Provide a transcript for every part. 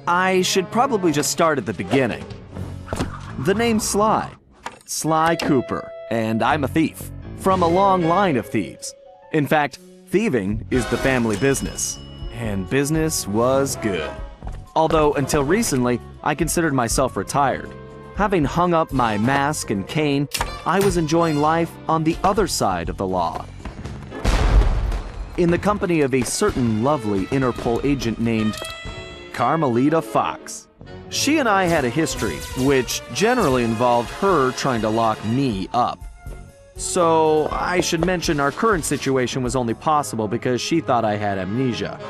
I should probably just start at the beginning. The name's Sly. Sly Cooper, and I'm a thief. From a long line of thieves. In fact, thieving is the family business. And business was good. Although, until recently, I considered myself retired. Having hung up my mask and cane, I was enjoying life on the other side of the law. In the company of a certain lovely Interpol agent named Carmelita Fox. She and I had a history, which generally involved her trying to lock me up. So, I should mention our current situation was only possible because she thought I had amnesia.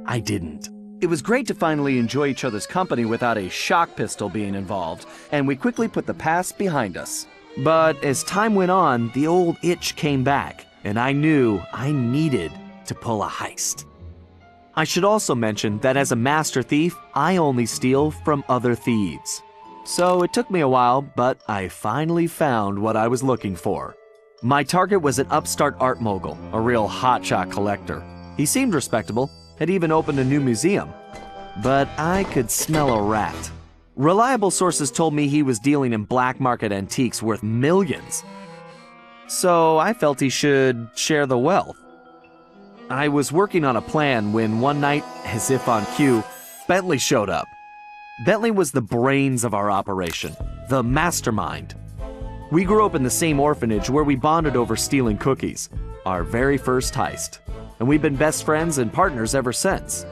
I didn't. It was great to finally enjoy each other's company without a shock pistol being involved, and we quickly put the past behind us. But as time went on, the old itch came back, and I knew I needed to pull a heist. I should also mention that as a master thief, I only steal from other thieves. So it took me a while, but I finally found what I was looking for. My target was an upstart art mogul, a real hotshot collector. He seemed respectable, had even opened a new museum. But I could smell a rat. Reliable sources told me he was dealing in black market antiques worth millions. So I felt he should share the wealth. I was working on a plan when one night, as if on cue, Bentley showed up. Bentley was the brains of our operation, the mastermind. We grew up in the same orphanage where we bonded over stealing cookies, our very first heist, and we've been best friends and partners ever since.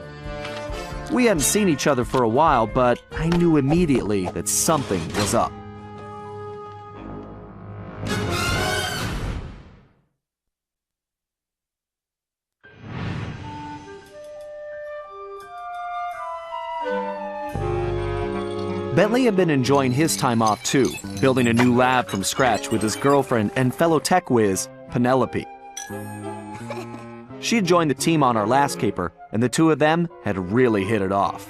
We hadn't seen each other for a while, but I knew immediately that something was up. Bentley had been enjoying his time off too, building a new lab from scratch with his girlfriend and fellow tech whiz, Penelope. She had joined the team on our last caper, and the two of them had really hit it off.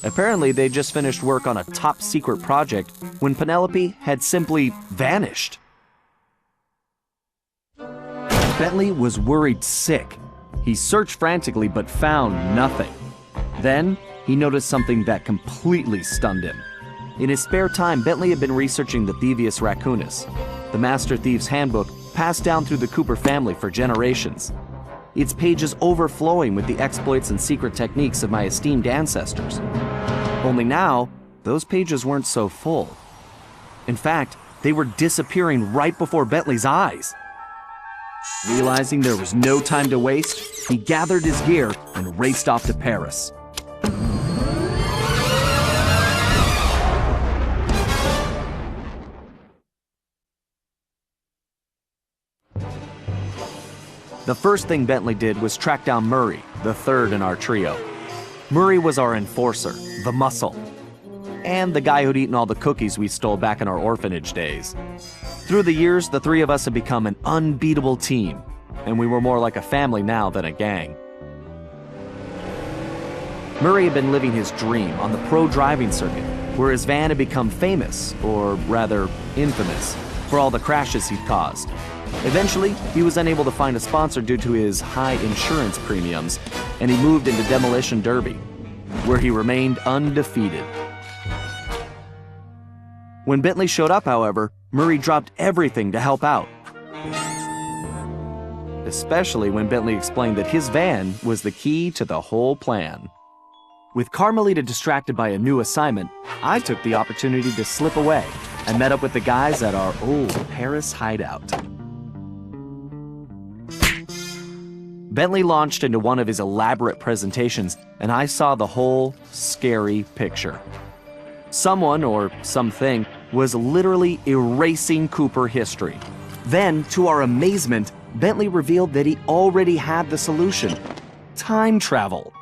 Apparently, they just finished work on a top-secret project when Penelope had simply vanished. Bentley was worried sick. He searched frantically but found nothing. Then, he noticed something that completely stunned him. In his spare time, Bentley had been researching the Thievius Raccoonus, the Master Thief's handbook passed down through the Cooper family for generations. Its pages overflowing with the exploits and secret techniques of my esteemed ancestors. Only now, those pages weren't so full. In fact, they were disappearing right before Bentley's eyes. Realizing there was no time to waste, he gathered his gear and raced off to Paris. The first thing Bentley did was track down Murray, the third in our trio. Murray was our enforcer, the muscle, and the guy who'd eaten all the cookies we stole back in our orphanage days. Through the years, the three of us had become an unbeatable team, and we were more like a family now than a gang. Murray had been living his dream on the pro driving circuit, where his van had become famous, or rather infamous, for all the crashes he'd caused. Eventually, he was unable to find a sponsor due to his high insurance premiums, and he moved into Demolition Derby, where he remained undefeated. When Bentley showed up, however, Murray dropped everything to help out. Especially when Bentley explained that his van was the key to the whole plan. With Carmelita distracted by a new assignment, I took the opportunity to slip away and met up with the guys at our old Paris hideout. Bentley launched into one of his elaborate presentations, and I saw the whole scary picture. Someone, or something, was literally erasing Cooper history. Then, to our amazement, Bentley revealed that he already had the solution: time travel.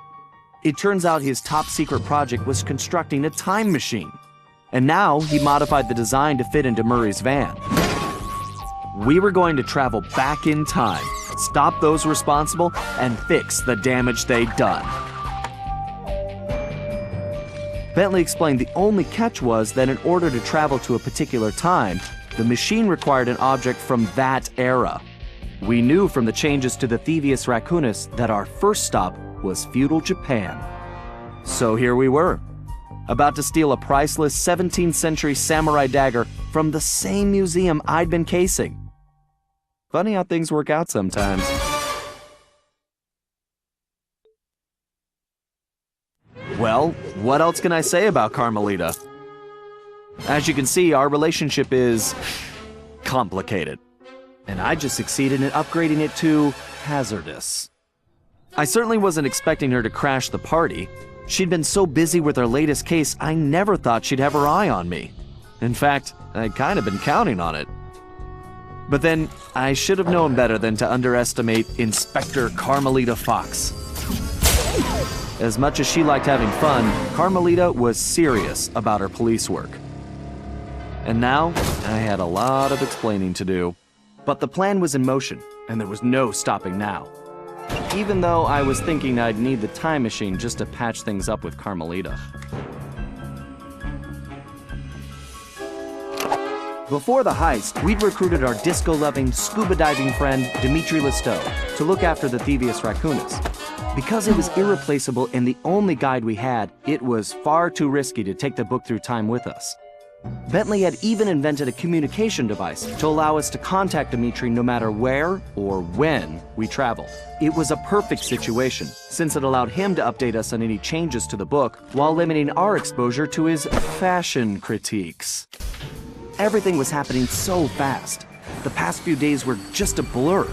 It turns out his top-secret project was constructing a time machine, and now he modified the design to fit into Murray's van. We were going to travel back in time, stop those responsible, and fix the damage they'd done. Bentley explained the only catch was that in order to travel to a particular time, the machine required an object from that era. We knew from the changes to the Thieves Raccoonus that our first stop was feudal Japan. So here we were, about to steal a priceless 17th century samurai dagger from the same museum I'd been casing. Funny how things work out sometimes. Well, what else can I say about Carmelita? As you can see, our relationship is complicated. And I just succeeded in upgrading it to hazardous. I certainly wasn't expecting her to crash the party. She'd been so busy with her latest case, I never thought she'd have her eye on me. In fact, I'd kind of been counting on it. But then, I should have known better than to underestimate Inspector Carmelita Fox. As much as she liked having fun, Carmelita was serious about her police work. And now, I had a lot of explaining to do. But the plan was in motion, and there was no stopping now. Even though I was thinking I'd need the time machine just to patch things up with Carmelita. Before the heist, we'd recruited our disco-loving, scuba-diving friend, Dimitri Listeau, to look after the Thieves Raccoonus. Because it was irreplaceable and the only guide we had, it was far too risky to take the book through time with us. Bentley had even invented a communication device to allow us to contact Dimitri no matter where or when we traveled. It was a perfect situation, since it allowed him to update us on any changes to the book while limiting our exposure to his fashion critiques. Everything was happening so fast. The past few days were just a blur.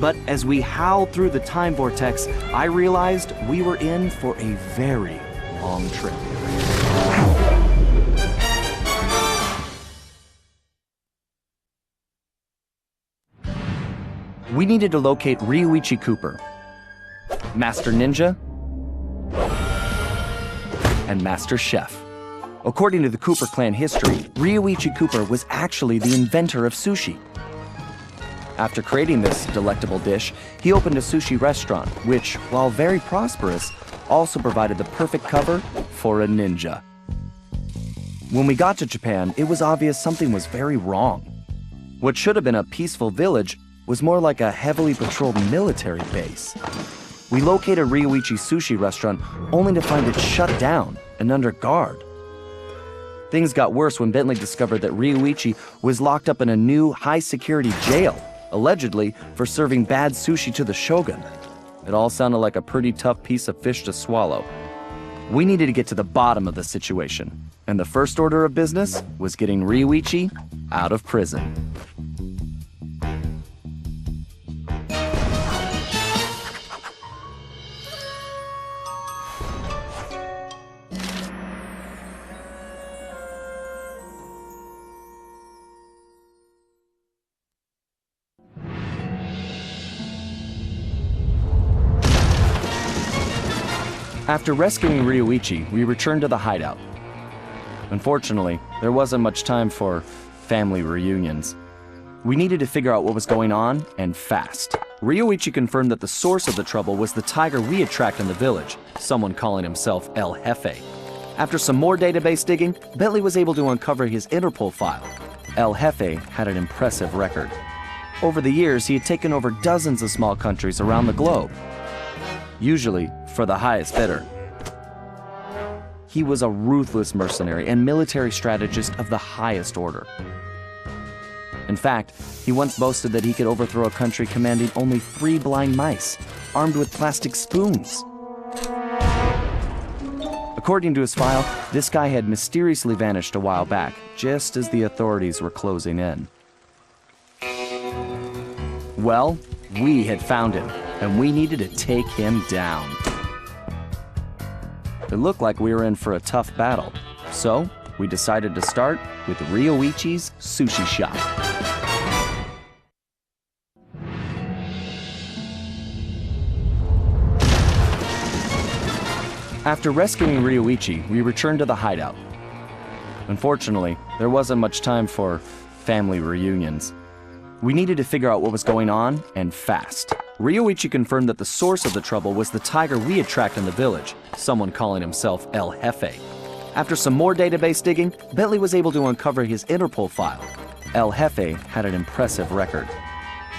But as we howled through the time vortex, I realized we were in for a very long trip. We needed to locate Ryuichi Cooper, Master Ninja, and Master Chef. According to the Cooper clan history, Ryuichi Cooper was actually the inventor of sushi. After creating this delectable dish, he opened a sushi restaurant, which, while very prosperous, also provided the perfect cover for a ninja. When we got to Japan, it was obvious something was very wrong. What should have been a peaceful village was more like a heavily patrolled military base. We located Ryuichi's sushi restaurant only to find it shut down and under guard. Things got worse when Bentley discovered that Ryuichi was locked up in a new high-security jail, allegedly for serving bad sushi to the shogun. It all sounded like a pretty tough piece of fish to swallow. We needed to get to the bottom of the situation, and the first order of business was getting Ryuichi out of prison. After rescuing Ryuichi, we returned to the hideout. Unfortunately, there wasn't much time for family reunions. We needed to figure out what was going on, and fast. Ryuichi confirmed that the source of the trouble was the tiger we had tracked in the village, someone calling himself El Jefe. After some more database digging, Bentley was able to uncover his Interpol file. El Jefe had an impressive record. Over the years, he had taken over dozens of small countries around the globe, usually for the highest bidder. He was a ruthless mercenary and military strategist of the highest order. In fact, he once boasted that he could overthrow a country commanding only 3 blind mice, armed with plastic spoons. According to his file, this guy had mysteriously vanished a while back, just as the authorities were closing in. Well, we had found him, and we needed to take him down. It looked like we were in for a tough battle, so we decided to start with Ryuichi's sushi shop. After rescuing Ryuichi, we returned to the hideout. Unfortunately, there wasn't much time for family reunions. We needed to figure out what was going on, and fast. Ryuichi confirmed that the source of the trouble was the tiger we had tracked in the village, someone calling himself El Jefe. After some more database digging, Bentley was able to uncover his Interpol file. El Jefe had an impressive record.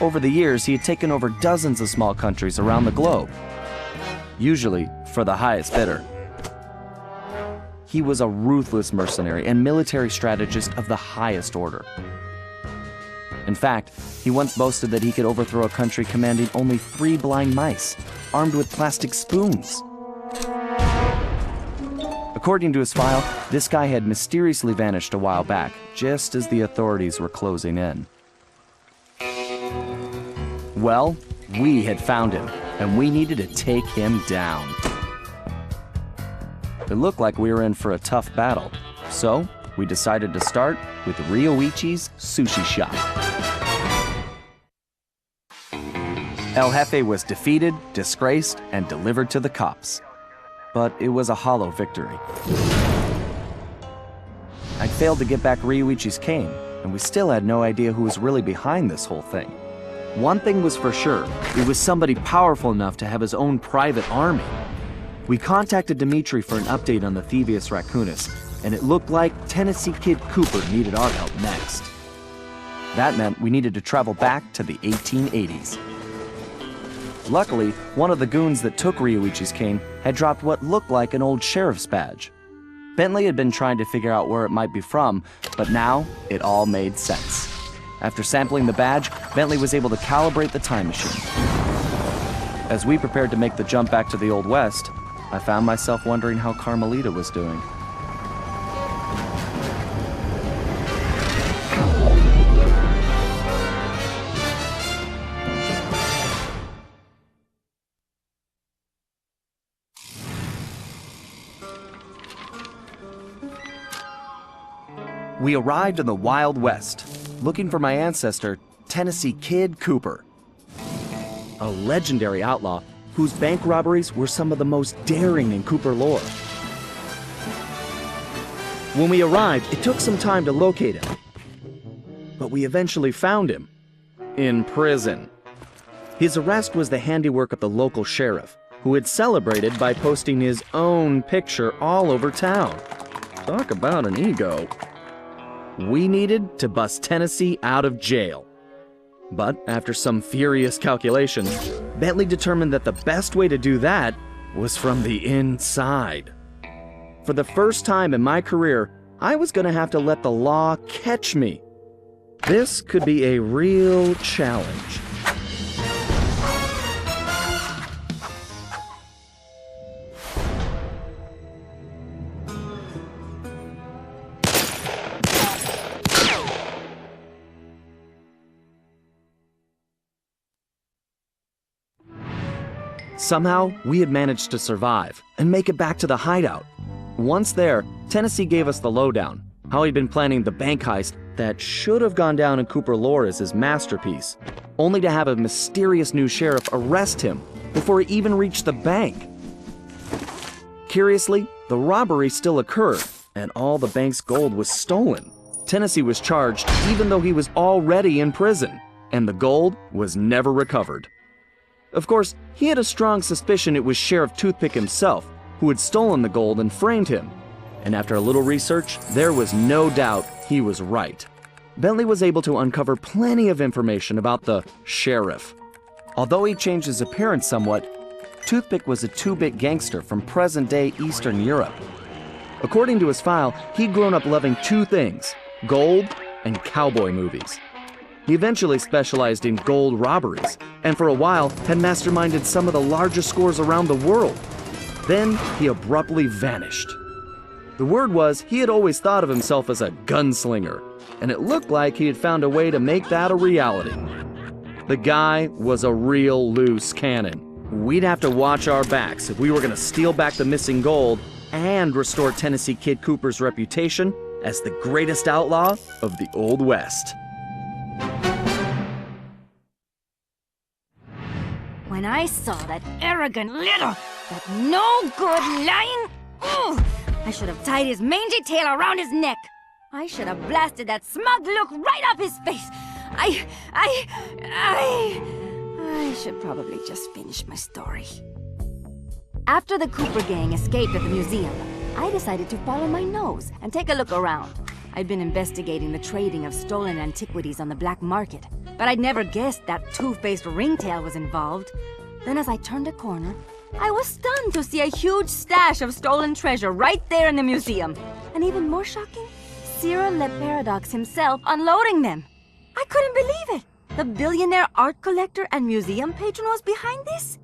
Over the years, he had taken over dozens of small countries around the globe, usually for the highest bidder. He was a ruthless mercenary and military strategist of the highest order. In fact, he once boasted that he could overthrow a country commanding only 3 blind mice, armed with plastic spoons. According to his file, this guy had mysteriously vanished a while back, just as the authorities were closing in. Well, we had found him, and we needed to take him down. It looked like we were in for a tough battle, so we decided to start with Ryoichi's sushi shop. El Jefe was defeated, disgraced, and delivered to the cops. But it was a hollow victory. I'd failed to get back Ryoichi's cane, and we still had no idea who was really behind this whole thing. One thing was for sure, it was somebody powerful enough to have his own private army. We contacted Dimitri for an update on the Thieves Raccoonus, and it looked like Tennessee Kid Cooper needed our help next. That meant we needed to travel back to the 1880s. Luckily, one of the goons that took Ryoichi's cane had dropped what looked like an old sheriff's badge. Bentley had been trying to figure out where it might be from, but now it all made sense. After sampling the badge, Bentley was able to calibrate the time machine. As we prepared to make the jump back to the Old West, I found myself wondering how Carmelita was doing. We arrived in the Wild West, looking for my ancestor, Tennessee Kid Cooper, a legendary outlaw whose bank robberies were some of the most daring in Cooper lore. When we arrived, it took some time to locate him, but we eventually found him in prison. His arrest was the handiwork of the local sheriff, who had celebrated by posting his own picture all over town. Talk about an ego. We needed to bust Tennessee out of jail. But after some furious calculations, Bentley determined that the best way to do that was from the inside. For the first time in my career, I was going to have to let the law catch me. This could be a real challenge. Somehow, we had managed to survive and make it back to the hideout. Once there, Tennessee gave us the lowdown, how he'd been planning the bank heist that should have gone down in Cooper lore as his masterpiece, only to have a mysterious new sheriff arrest him before he even reached the bank. Curiously, the robbery still occurred, and all the bank's gold was stolen. Tennessee was charged even though he was already in prison, and the gold was never recovered. Of course, he had a strong suspicion it was Sheriff Toothpick himself who had stolen the gold and framed him. And after a little research, there was no doubt he was right. Bentley was able to uncover plenty of information about the sheriff. Although he changed his appearance somewhat, Toothpick was a two-bit gangster from present-day Eastern Europe. According to his file, he'd grown up loving two things: gold and cowboy movies. He eventually specialized in gold robberies, and for a while had masterminded some of the largest scores around the world. Then he abruptly vanished. The word was he had always thought of himself as a gunslinger, and it looked like he had found a way to make that a reality. The guy was a real loose cannon. We'd have to watch our backs if we were going to steal back the missing gold and restore Tennessee Kid Cooper's reputation as the greatest outlaw of the Old West. When I saw that arrogant little, that no-good lying, I should have tied his mangy tail around his neck. I should have blasted that smug look right off his face. I should probably just finish my story. After the Cooper gang escaped at the museum, I decided to follow my nose and take a look around. I'd been investigating the trading of stolen antiquities on the black market, but I'd never guessed that two-faced ringtail was involved. Then as I turned a corner, I was stunned to see a huge stash of stolen treasure right there in the museum. And even more shocking, Cyril Le Paradox himself unloading them. I couldn't believe it. The billionaire art collector and museum patron was behind this?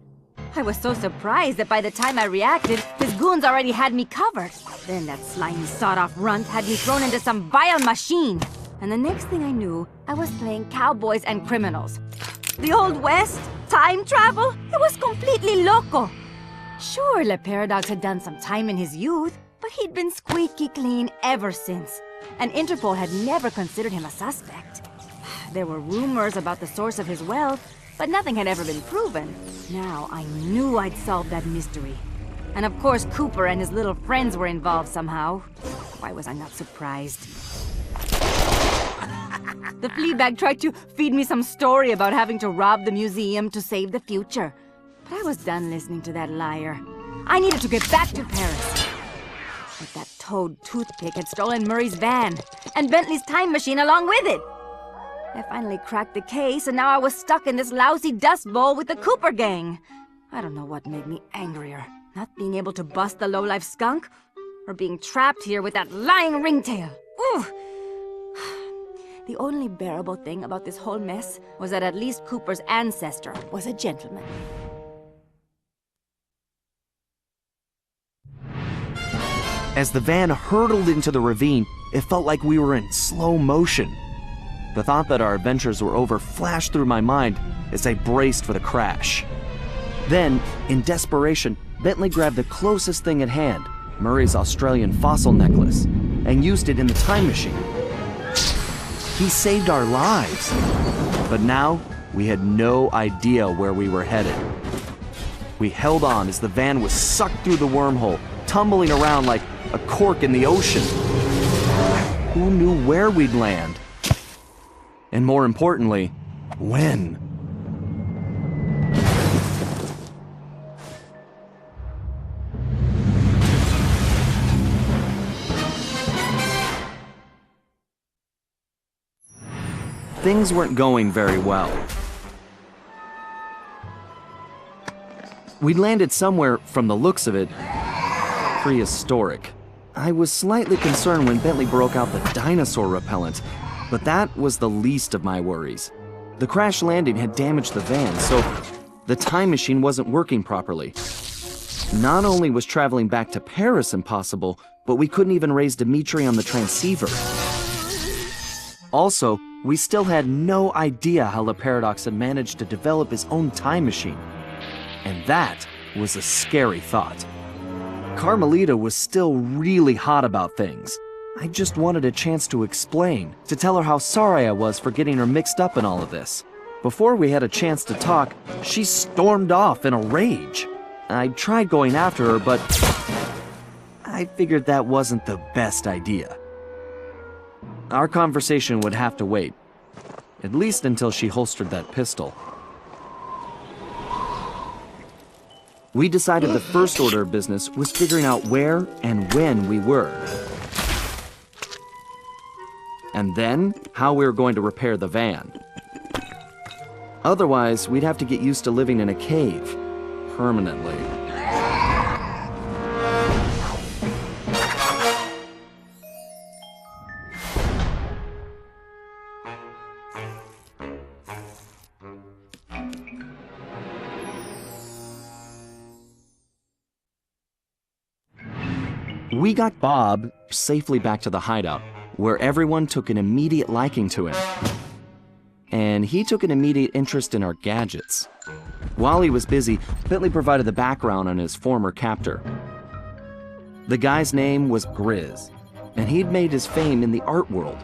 I was so surprised that by the time I reacted, his goons already had me covered. Then that slimy sawed-off runt had me thrown into some vile machine. And the next thing I knew, I was playing cowboys and criminals. The Old West? Time travel? It was completely loco. Sure, Le Paradox had done some time in his youth, but he'd been squeaky clean ever since. And Interpol had never considered him a suspect. There were rumors about the source of his wealth, but nothing had ever been proven. Now I knew I'd solved that mystery. And of course Cooper and his little friends were involved somehow. Why was I not surprised? The Fleabag tried to feed me some story about having to rob the museum to save the future. But I was done listening to that liar. I needed to get back to Paris. But that toad toothpick had stolen Murray's van, and Bentley's time machine along with it. I finally cracked the case, and now I was stuck in this lousy dust bowl with the Cooper gang. I don't know what made me angrier. Not being able to bust the lowlife skunk, or being trapped here with that lying ringtail. Ooh! The only bearable thing about this whole mess was that at least Cooper's ancestor was a gentleman. As the van hurtled into the ravine, it felt like we were in slow motion. The thought that our adventures were over flashed through my mind as I braced for the crash. Then, in desperation, Bentley grabbed the closest thing at hand, Murray's Australian fossil necklace, and used it in the time machine. He saved our lives. But now, we had no idea where we were headed. We held on as the van was sucked through the wormhole, tumbling around like a cork in the ocean. Who knew where we'd land? And more importantly, when? Things weren't going very well. We'd landed somewhere, from the looks of it, prehistoric. I was slightly concerned when Bentley broke out the dinosaur repellent, but that was the least of my worries. The crash landing had damaged the van, so the time machine wasn't working properly. Not only was traveling back to Paris impossible, but we couldn't even raise Dimitri on the transceiver. Also, we still had no idea how Le Paradox had managed to develop his own time machine. And that was a scary thought. Carmelita was still really hot about things. I just wanted a chance to explain, to tell her how sorry I was for getting her mixed up in all of this. Before we had a chance to talk, she stormed off in a rage. I tried going after her, but I figured that wasn't the best idea. Our conversation would have to wait, at least until she holstered that pistol. We decided the first order of business was figuring out where and when we were. And then, how we were going to repair the van. Otherwise, we'd have to get used to living in a cave, permanently. We got Bob safely back to the hideout, where everyone took an immediate liking to him. And he took an immediate interest in our gadgets. While he was busy, Bentley provided the background on his former captor. The guy's name was Grizz, and he'd made his fame in the art world.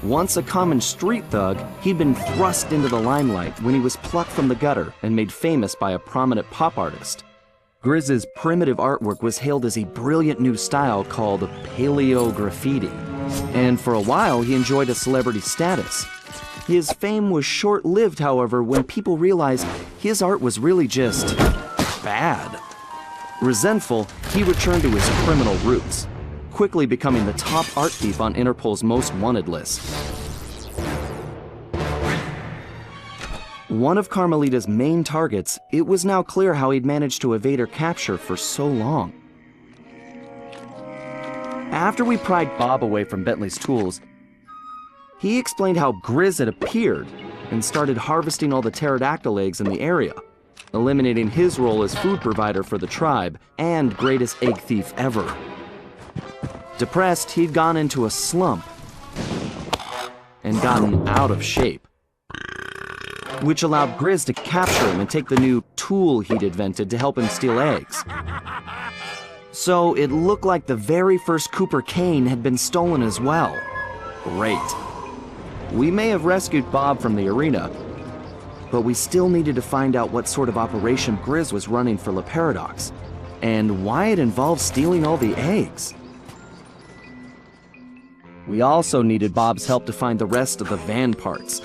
Once a common street thug, he'd been thrust into the limelight when he was plucked from the gutter and made famous by a prominent pop artist. Grizz's primitive artwork was hailed as a brilliant new style called paleo graffiti, and for a while he enjoyed a celebrity status. His fame was short-lived, however, when people realized his art was really just bad. Resentful, he returned to his criminal roots, quickly becoming the top art thief on Interpol's most wanted list. One of Carmelita's main targets, it was now clear how he'd managed to evade her capture for so long. After we pried Bob away from Bentley's tools, he explained how Grizz had appeared and started harvesting all the pterodactyl eggs in the area, eliminating his role as food provider for the tribe and greatest egg thief ever. Depressed, he'd gone into a slump and gotten out of shape, which allowed Grizz to capture him and take the new tool he'd invented to help him steal eggs. So it looked like the very first Cooper cane had been stolen as well. Great. We may have rescued Bob from the arena, but we still needed to find out what sort of operation Grizz was running for Le Paradox, and why it involved stealing all the eggs. We also needed Bob's help to find the rest of the van parts,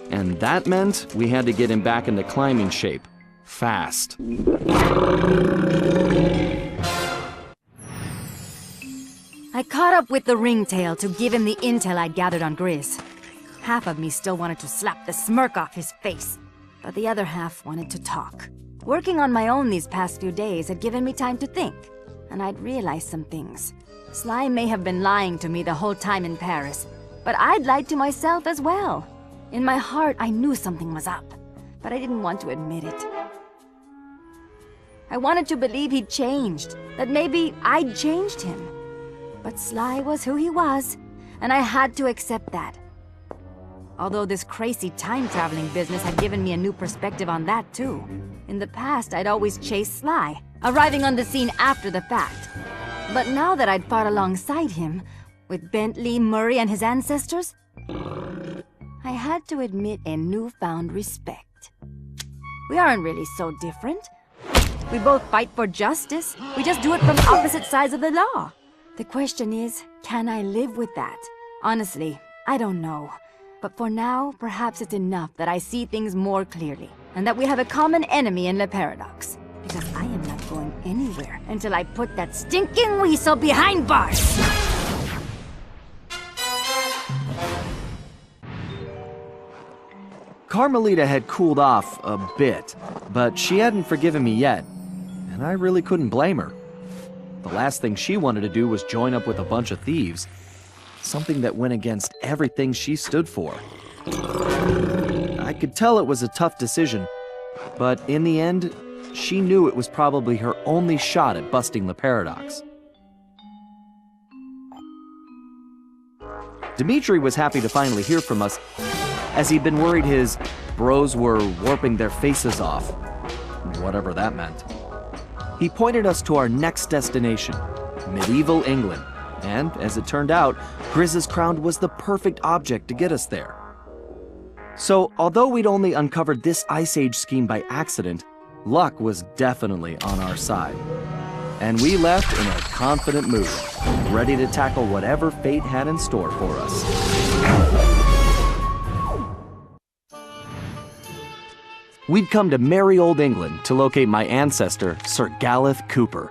and that meant we had to get him back into climbing shape, fast. I caught up with the ringtail to give him the intel I'd gathered on Grizz. Half of me still wanted to slap the smirk off his face, but the other half wanted to talk. Working on my own these past few days had given me time to think, and I'd realized some things. Sly may have been lying to me the whole time in Paris, but I'd lied to myself as well. In my heart, I knew something was up, but I didn't want to admit it. I wanted to believe he'd changed, that maybe I'd changed him. But Sly was who he was, and I had to accept that. Although this crazy time-traveling business had given me a new perspective on that too. In the past, I'd always chased Sly, arriving on the scene after the fact. But now that I'd fought alongside him, with Bentley, Murray, and his ancestors, I had to admit a newfound respect. We aren't really so different. We both fight for justice. We just do it from opposite sides of the law. The question is, can I live with that? Honestly, I don't know. But for now, perhaps it's enough that I see things more clearly, and that we have a common enemy in Le Paradox. Because I am not going anywhere until I put that stinking weasel behind bars! Carmelita had cooled off a bit, but she hadn't forgiven me yet, and I really couldn't blame her. The last thing she wanted to do was join up with a bunch of thieves, something that went against everything she stood for. I could tell it was a tough decision, but in the end, she knew it was probably her only shot at busting the paradox. Dimitri was happy to finally hear from us, as he'd been worried his bros were warping their faces off, whatever that meant. He pointed us to our next destination, medieval England, and as it turned out, Grizz's crown was the perfect object to get us there. So, although we'd only uncovered this Ice Age scheme by accident, luck was definitely on our side. And we left in a confident mood, ready to tackle whatever fate had in store for us. We'd come to merry old England to locate my ancestor, Sir Galeth Cooper,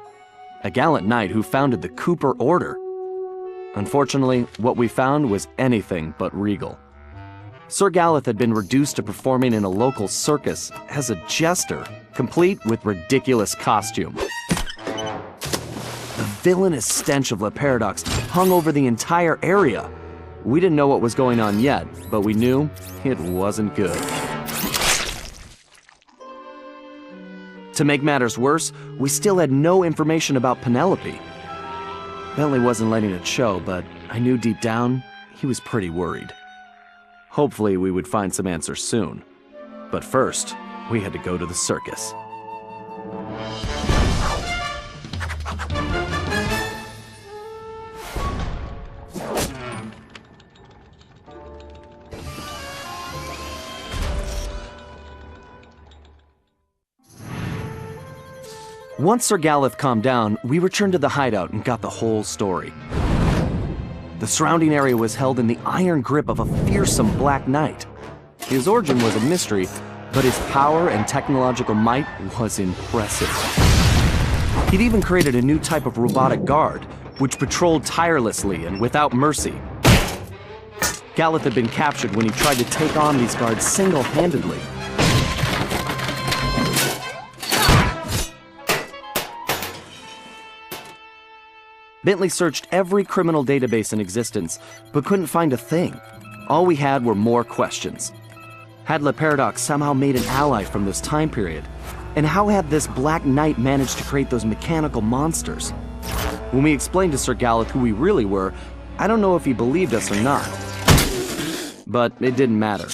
a gallant knight who founded the Cooper Order. Unfortunately, what we found was anything but regal. Sir Galeth had been reduced to performing in a local circus as a jester, complete with ridiculous costume. The villainous stench of Le Paradox hung over the entire area. We didn't know what was going on yet, but we knew it wasn't good. To make matters worse, we still had no information about Penelope. Bentley wasn't letting it show, but I knew deep down he was pretty worried. Hopefully we would find some answers soon. But first, we had to go to the circus. Once Sir Galeth calmed down, we returned to the hideout and got the whole story. The surrounding area was held in the iron grip of a fearsome Black Knight. His origin was a mystery, but his power and technological might was impressive. He'd even created a new type of robotic guard, which patrolled tirelessly and without mercy. Gallup had been captured when he tried to take on these guards single-handedly. Bentley searched every criminal database in existence, but couldn't find a thing. All we had were more questions. Had Le Paradox somehow made an ally from this time period? And how had this Black Knight managed to create those mechanical monsters? When we explained to Sir Gallup who we really were, I don't know if he believed us or not. But it didn't matter.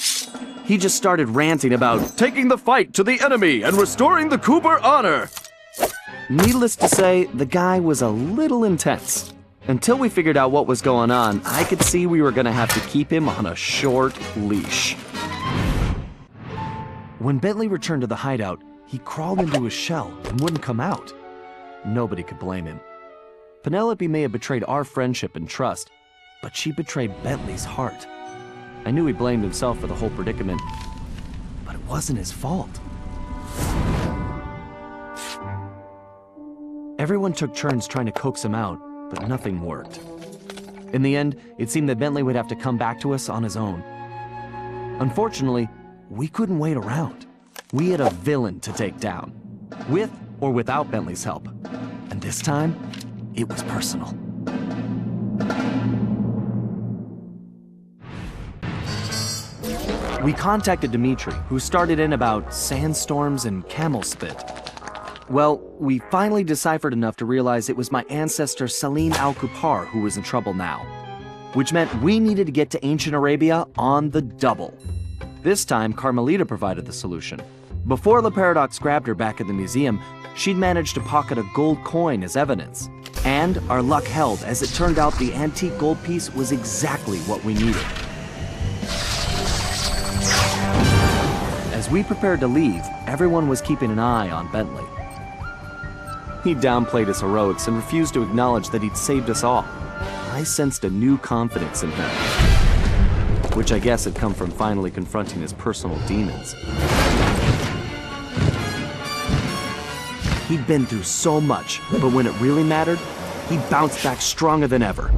He just started ranting about taking the fight to the enemy and restoring the Cooper honor. Needless to say, the guy was a little intense. Until we figured out what was going on, I could see we were gonna have to keep him on a short leash. When Bentley returned to the hideout, he crawled into his shell and wouldn't come out. Nobody could blame him. Penelope may have betrayed our friendship and trust, but she betrayed Bentley's heart. I knew he blamed himself for the whole predicament, but it wasn't his fault. Everyone took turns trying to coax him out, but nothing worked. In the end, it seemed that Bentley would have to come back to us on his own. Unfortunately, we couldn't wait around. We had a villain to take down, with or without Bentley's help. And this time, it was personal. We contacted Dimitri, who started in about sandstorms and camel spit. Well, we finally deciphered enough to realize it was my ancestor Salim al-Kupar who was in trouble now, which meant we needed to get to ancient Arabia on the double. This time, Carmelita provided the solution. Before Le Paradox grabbed her back at the museum, she'd managed to pocket a gold coin as evidence. And our luck held, as it turned out the antique gold piece was exactly what we needed. As we prepared to leave, everyone was keeping an eye on Bentley. He downplayed his heroics and refused to acknowledge that he'd saved us all. I sensed a new confidence in him, which I guess had come from finally confronting his personal demons. He'd been through so much, but when it really mattered, he bounced back stronger than ever.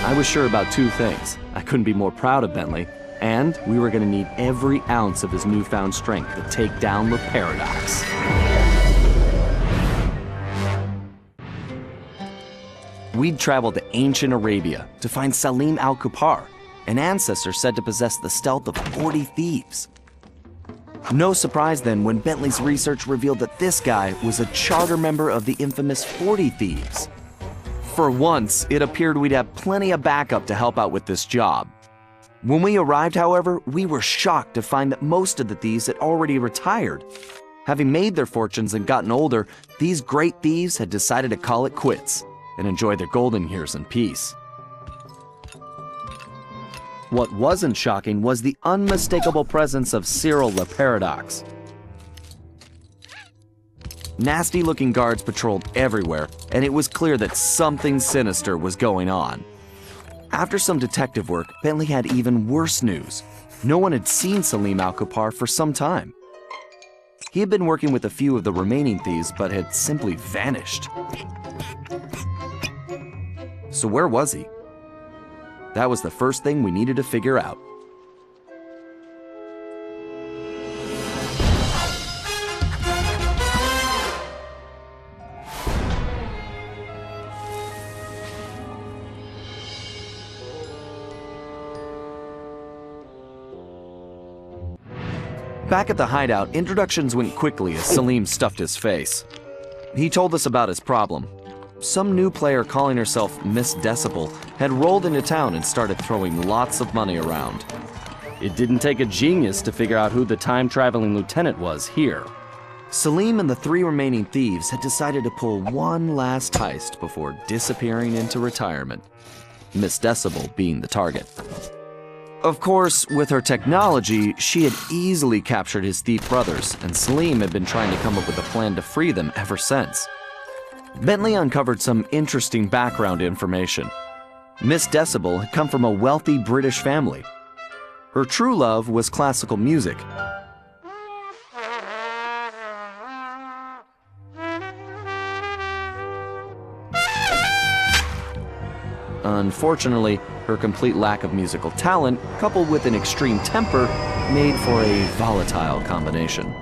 I was sure about two things. I couldn't be more proud of Bentley, and we were going to need every ounce of his newfound strength to take down Le Paradox. We'd traveled to ancient Arabia to find Salim al-Kupar, an ancestor said to possess the stealth of 40 thieves. No surprise then when Bentley's research revealed that this guy was a charter member of the infamous 40 Thieves. For once, it appeared we'd have plenty of backup to help out with this job. When we arrived, however, we were shocked to find that most of the thieves had already retired. Having made their fortunes and gotten older, these great thieves had decided to call it quits and enjoy their golden years in peace. What wasn't shocking was the unmistakable presence of Cyril Le Paradox. Nasty-looking guards patrolled everywhere, and it was clear that something sinister was going on. After some detective work, Bentley had even worse news. No one had seen Salim al-Kupar for some time. He had been working with a few of the remaining thieves, but had simply vanished. So where was he? That was the first thing we needed to figure out. Back at the hideout, introductions went quickly as Salim stuffed his face. He told us about his problem. Some new player calling herself Miss Decibel had rolled into town and started throwing lots of money around. It didn't take a genius to figure out who the time-traveling lieutenant was here. Salim and the three remaining thieves had decided to pull one last heist before disappearing into retirement, Miss Decibel being the target. Of course, with her technology, she had easily captured his thief brothers, and Salim had been trying to come up with a plan to free them ever since. Bentley uncovered some interesting background information. Miss Decibel had come from a wealthy British family. Her true love was classical music. Unfortunately, her complete lack of musical talent, coupled with an extreme temper, made for a volatile combination.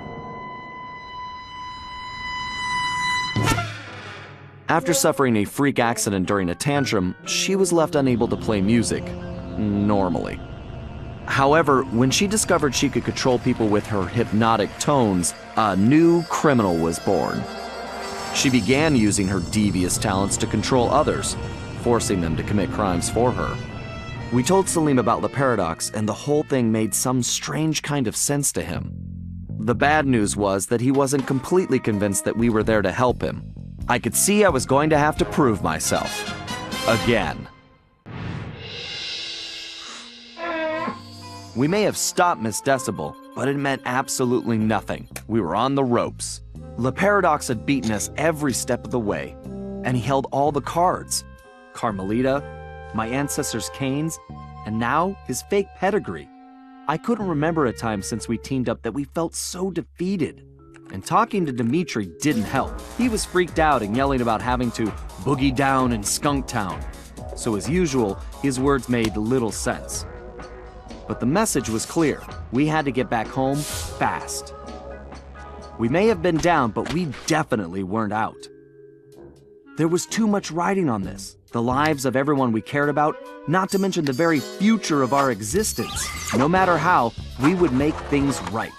After suffering a freak accident during a tantrum, she was left unable to play music normally. However, when she discovered she could control people with her hypnotic tones, a new criminal was born. She began using her devious talents to control others, forcing them to commit crimes for her. We told Salim about the paradox, and the whole thing made some strange kind of sense to him. The bad news was that he wasn't completely convinced that we were there to help him. I could see I was going to have to prove myself. Again. We may have stopped Miss Decibel, but it meant absolutely nothing. We were on the ropes. Le Paradox had beaten us every step of the way, and he held all the cards. Carmelita, my ancestors' canes, and now his fake pedigree. I couldn't remember a time since we teamed up that we felt so defeated. And talking to Dimitri didn't help. He was freaked out and yelling about having to boogie down in Skunk Town. So as usual, his words made little sense. But the message was clear. We had to get back home fast. We may have been down, but we definitely weren't out. There was too much riding on this. The lives of everyone we cared about, not to mention the very future of our existence. No matter how, we would make things right.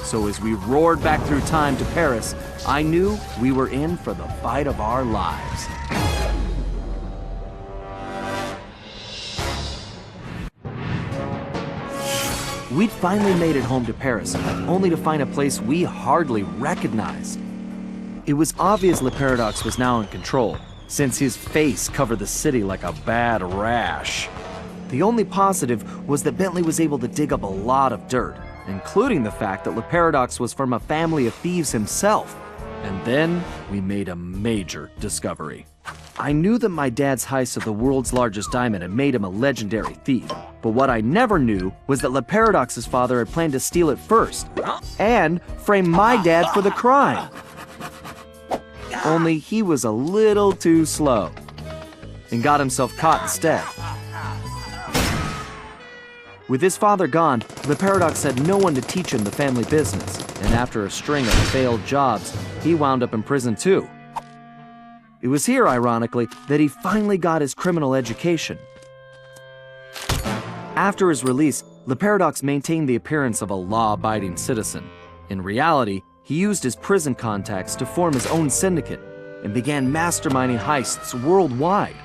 So as we roared back through time to Paris, I knew we were in for the fight of our lives. We'd finally made it home to Paris, only to find a place we hardly recognized. It was obvious Le Paradox was now in control, since his face covered the city like a bad rash. The only positive was that Bentley was able to dig up a lot of dirt, including the fact that Le Paradox was from a family of thieves himself. And then we made a major discovery. I knew that my dad's heist of the world's largest diamond had made him a legendary thief, but what I never knew was that Le Paradox's father had planned to steal it first, and frame my dad for the crime. Only he was a little too slow, and got himself caught instead. With his father gone, Le Paradox had no one to teach him the family business, and after a string of failed jobs, he wound up in prison too. It was here, ironically, that he finally got his criminal education. After his release, Le Paradox maintained the appearance of a law-abiding citizen. In reality, he used his prison contacts to form his own syndicate and began masterminding heists worldwide.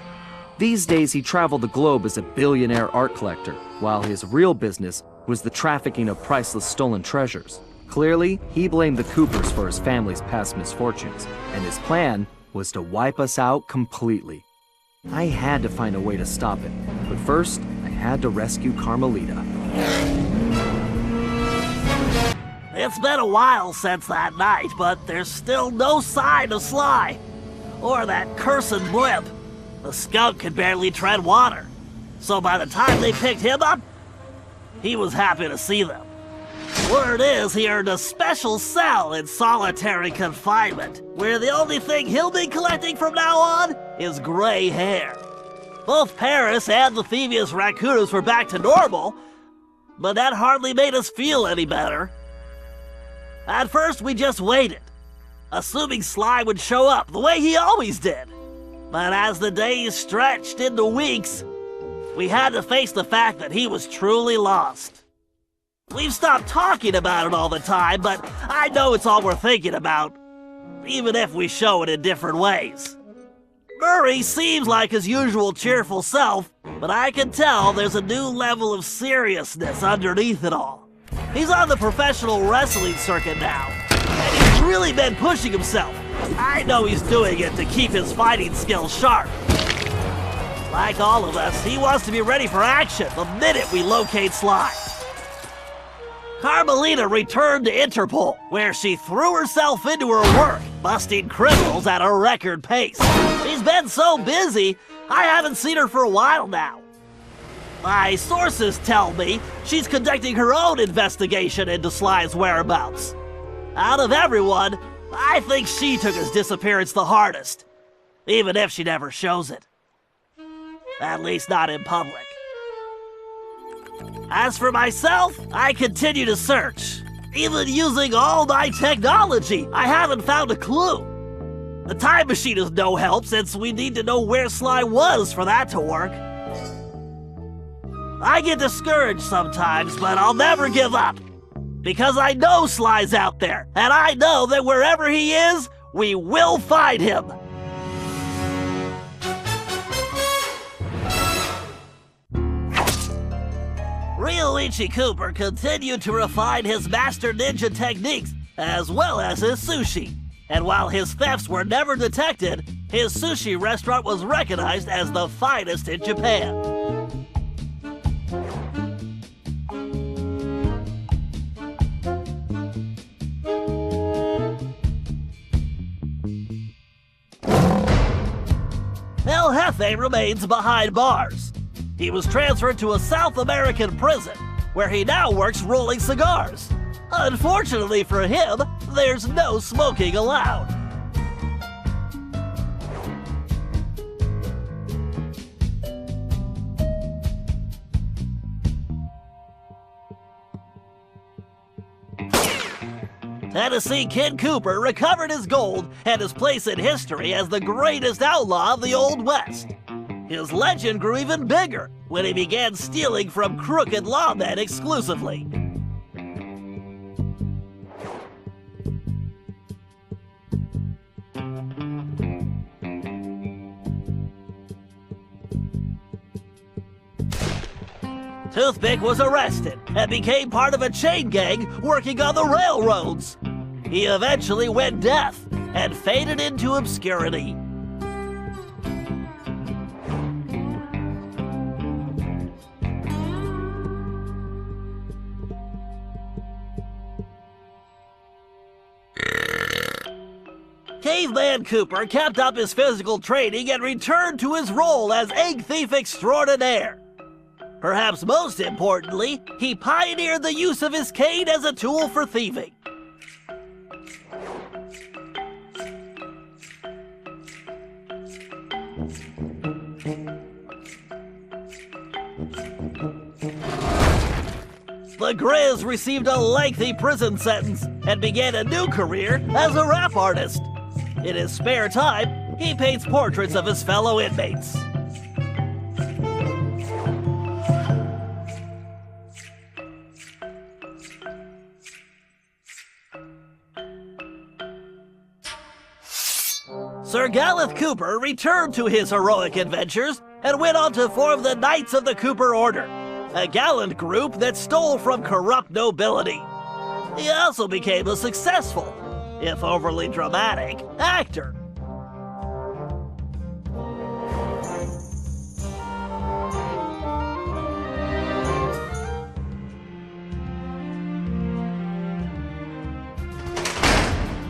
These days, he traveled the globe as a billionaire art collector, while his real business was the trafficking of priceless stolen treasures. Clearly, he blamed the Coopers for his family's past misfortunes, and his plan was to wipe us out completely. I had to find a way to stop it, but first, I had to rescue Carmelita. It's been a while since that night, but there's still no sign of Sly. Or that cursed blimp. The skunk could barely tread water. So by the time they picked him up, he was happy to see them. Word is he earned a special cell in solitary confinement, where the only thing he'll be collecting from now on is gray hair. Both Paris and the Thieves raccoons were back to normal, but that hardly made us feel any better. At first, we just waited, assuming Sly would show up the way he always did. But as the days stretched into weeks, we had to face the fact that he was truly lost. We've stopped talking about it all the time, but I know it's all we're thinking about, even if we show it in different ways. Murray seems like his usual cheerful self, but I can tell there's a new level of seriousness underneath it all. He's on the professional wrestling circuit now, and he's really been pushing himself. I know he's doing it to keep his fighting skills sharp. Like all of us, he wants to be ready for action the minute we locate Sly. Carmelita returned to Interpol, where she threw herself into her work, busting criminals at a record pace. She's been so busy, I haven't seen her for a while now. My sources tell me she's conducting her own investigation into Sly's whereabouts. Out of everyone, I think she took his disappearance the hardest, even if she never shows it. At least not in public. As for myself, I continue to search. Even using all my technology, I haven't found a clue. The time machine is no help since we need to know where Sly was for that to work. I get discouraged sometimes, but I'll never give up. Because I know Sly's out there, and I know that wherever he is, we will find him. Ryoichi Cooper continued to refine his master ninja techniques as well as his sushi. And while his thefts were never detected, his sushi restaurant was recognized as the finest in Japan. El Jefe remains behind bars. He was transferred to a South American prison, where he now works rolling cigars. Unfortunately for him, there's no smoking allowed. Tennessee Kid Cooper recovered his gold and his place in history as the greatest outlaw of the Old West. His legend grew even bigger when he began stealing from crooked lawmen exclusively. Toothpick was arrested and became part of a chain gang working on the railroads. He eventually went deaf and faded into obscurity. Caveman Cooper kept up his physical training and returned to his role as egg thief extraordinaire. Perhaps most importantly, he pioneered the use of his cane as a tool for thieving. The Grizz received a lengthy prison sentence and began a new career as a rap artist. In his spare time, he paints portraits of his fellow inmates. Sir Gallup Cooper returned to his heroic adventures and went on to form the Knights of the Cooper Order, a gallant group that stole from corrupt nobility. He also became a successful, if overly dramatic, actor.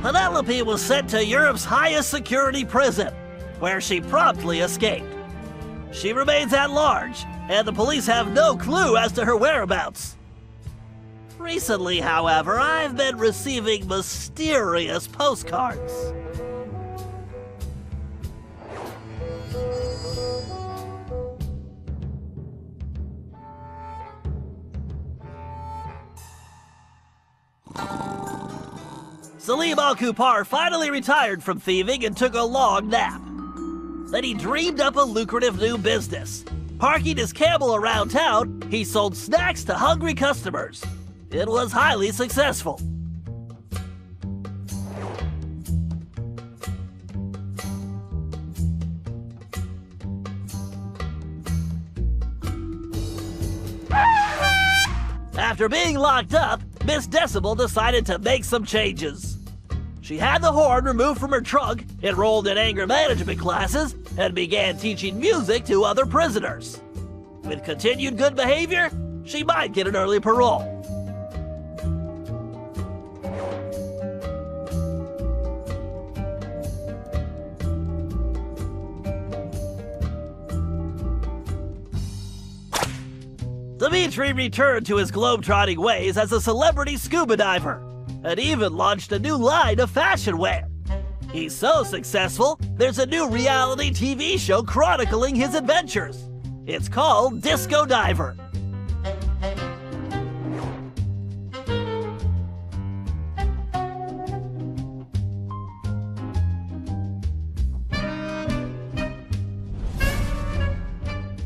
Penelope was sent to Europe's highest security prison, where she promptly escaped. She remains at large, and the police have no clue as to her whereabouts. Recently, however, I've been receiving mysterious postcards. Salim Al-Kupar finally retired from thieving and took a long nap. Then he dreamed up a lucrative new business. Parking his camel around town, he sold snacks to hungry customers. It was highly successful. After being locked up, Miss Decibel decided to make some changes. She had the horn removed from her trunk, enrolled in anger management classes, and began teaching music to other prisoners. With continued good behavior, she might get an early parole. Dimitri returned to his globetrotting ways as a celebrity scuba diver, and even launched a new line of fashion wear. He's so successful, there's a new reality TV show chronicling his adventures. It's called Disco Diver.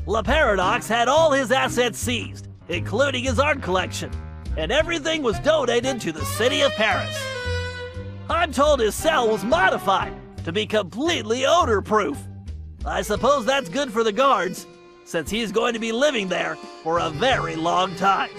La Paradox had all his assets seized, including his art collection, and everything was donated to the city of Paris. I'm told his cell was modified to be completely odor-proof. I suppose that's good for the guards, since he's going to be living there for a very long time.